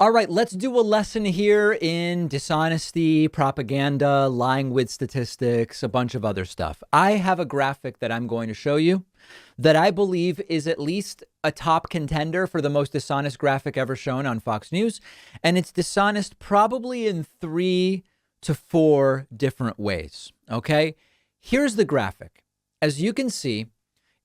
All right, let's do a lesson here in dishonesty, propaganda, lying with statistics, a bunch of other stuff. I have a graphic that I'm going to show you that I believe is at least a top contender for the most dishonest graphic ever shown on Fox News. And it's dishonest probably in 3 to 4 different ways. Okay, here's the graphic. As you can see,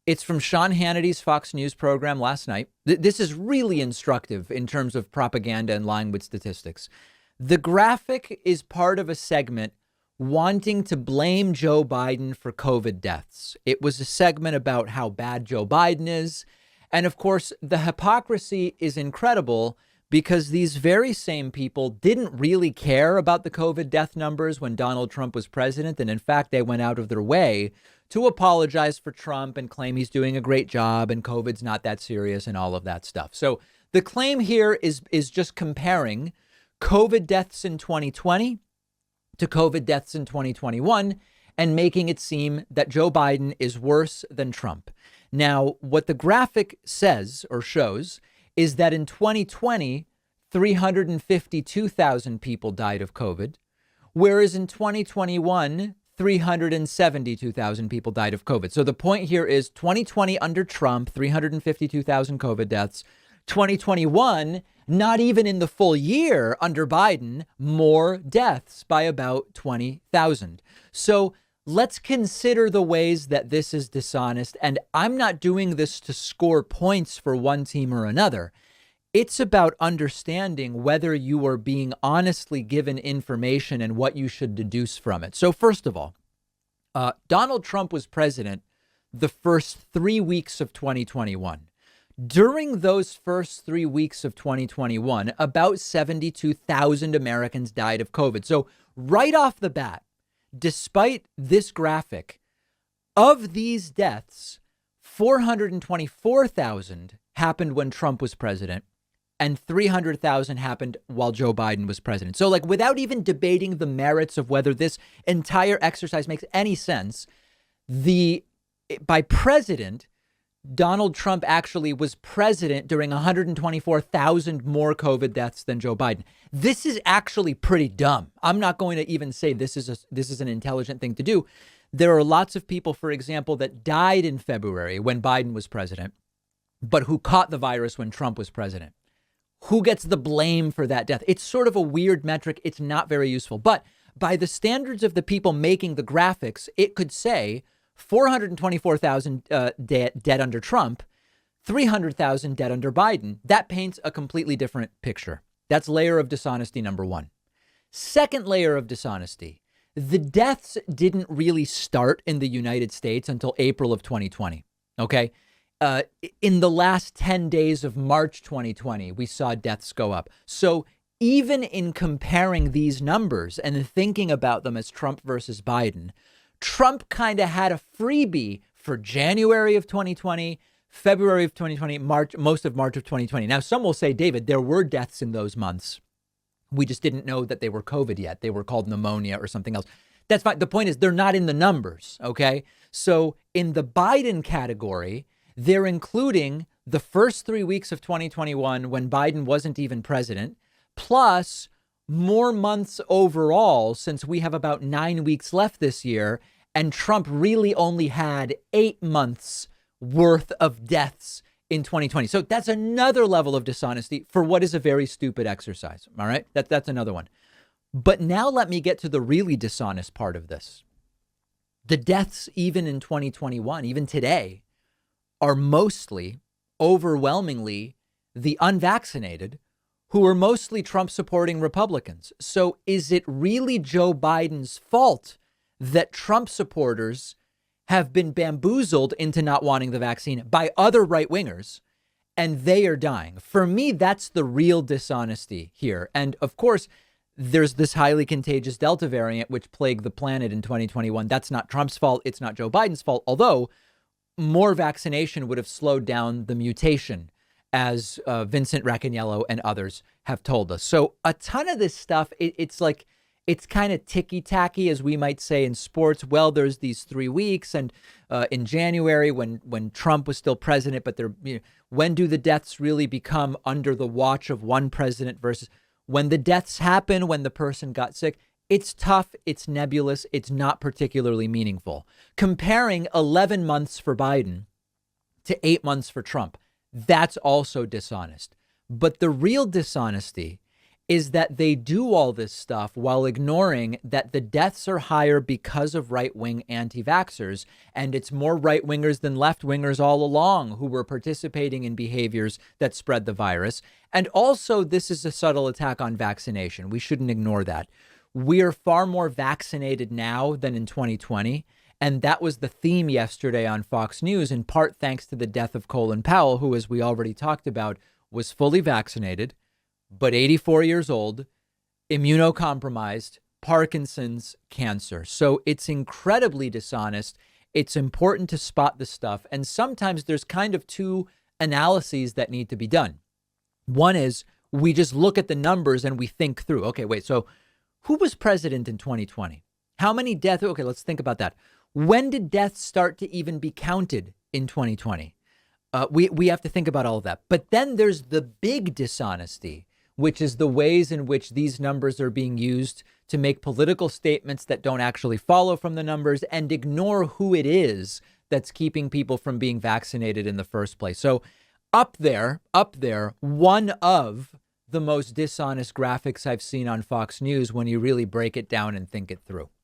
it's from Sean Hannity's Fox News program last night. This is really instructive in terms of propaganda and lying with statistics. The graphic is part of a segment wanting to blame Joe Biden for COVID deaths. It was a segment about how bad Joe Biden is. And of course, the hypocrisy is incredible because these very same people didn't really care about the COVID death numbers when Donald Trump was president. And in fact, they went out of their way to apologize for Trump and claim he's doing a great job and COVID's not that serious and all of that stuff. So the claim here is just comparing COVID deaths in 2020 to COVID deaths in 2021 and making it seem that Joe Biden is worse than Trump. Now, what the graphic says or shows is that in 2020, 352,000 people died of COVID, whereas in 2021, 372,000 people died of COVID. So the point here is 2020 under Trump, 352,000 COVID deaths. 2021, not even in the full year under Biden, more deaths by about 20,000. So let's consider the ways that this is dishonest. And I'm not doing this to score points for one team or another. It's about understanding whether you are being honestly given information and what you should deduce from it. So first of all, Donald Trump was president the first 3 weeks of 2021. During those first 3 weeks of 2021, about 72,000 Americans died of COVID. So right off the bat, despite this graphic, of these deaths, 424,000 happened when Trump was president and 300,000 happened while Joe Biden was president. So like without even debating the merits of whether this entire exercise makes any sense, by president, Donald Trump actually was president during 124,000 more COVID deaths than Joe Biden. This is actually pretty dumb. I'm not going to even say this is an intelligent thing to do. There are lots of people, for example, that died in February when Biden was president, but who caught the virus when Trump was president. Who gets the blame for that death? It's sort of a weird metric. It's not very useful. But by the standards of the people making the graphics, it could say 424,000 dead under Trump, 300,000 dead under Biden. That paints a completely different picture. That's layer of dishonesty number one. Second layer of dishonesty. The deaths didn't really start in the United States until April of 2020. OK, in the last 10 days of March 2020, we saw deaths go up. So even in comparing these numbers and thinking about them as Trump versus Biden, Trump kind of had a freebie for January of 2020, February of 2020, March, most of March of 2020. Now, some will say, David, there were deaths in those months. We just didn't know that they were COVID yet. They were called pneumonia or something else. That's fine. The point is they're not in the numbers. OK, so in the Biden category, they're including the first 3 weeks of 2021 when Biden wasn't even president, plus more months overall, since we have about 9 weeks left this year. And Trump really only had 8 months worth of deaths in 2020. So that's another level of dishonesty for what is a very stupid exercise. All right. That's another one. But now let me get to the really dishonest part of this. The deaths, even in 2021, even today, are mostly, overwhelmingly, the unvaccinated who are mostly Trump supporting Republicans. So is it really Joe Biden's fault that Trump supporters have been bamboozled into not wanting the vaccine by other right wingers and they are dying? For me, that's the real dishonesty here. And of course, there's this highly contagious Delta variant, which plagued the planet in 2021. That's not Trump's fault. It's not Joe Biden's fault, although more vaccination would have slowed down the mutation, as Vincent Racaniello and others have told us. So a ton of this stuff, it's like It's kind of ticky-tacky, as we might say in sports. Well, there's these 3 weeks, and in January when Trump was still president, but when do the deaths really become under the watch of one president versus when the deaths happen, when the person got sick? It's tough. It's nebulous. It's not particularly meaningful. Comparing 11 months for Biden to 8 months for Trump, that's also dishonest. But the real dishonesty is that they do all this stuff while ignoring that the deaths are higher because of right-wing anti-vaxxers. And it's more right-wingers than left-wingers all along who were participating in behaviors that spread the virus. And also, this is a subtle attack on vaccination. We shouldn't ignore that. We are far more vaccinated now than in 2020. And that was the theme yesterday on Fox News, in part thanks to the death of Colin Powell, who, as we already talked about, was fully vaccinated, but 84 years old, immunocompromised, Parkinson's, cancer. So it's incredibly dishonest. It's important to spot the stuff. And sometimes there's kind of two analyses that need to be done. One is we just look at the numbers and we think through, okay, wait, so who was president in 2020? How many deaths? Okay, let's think about that. When did deaths start to even be counted in 2020? We have to think about all of that. But then there's the big dishonesty, which is the ways in which these numbers are being used to make political statements that don't actually follow from the numbers and ignore who it is that's keeping people from being vaccinated in the first place. So up there, one of the most dishonest graphics I've seen on Fox News when you really break it down and think it through.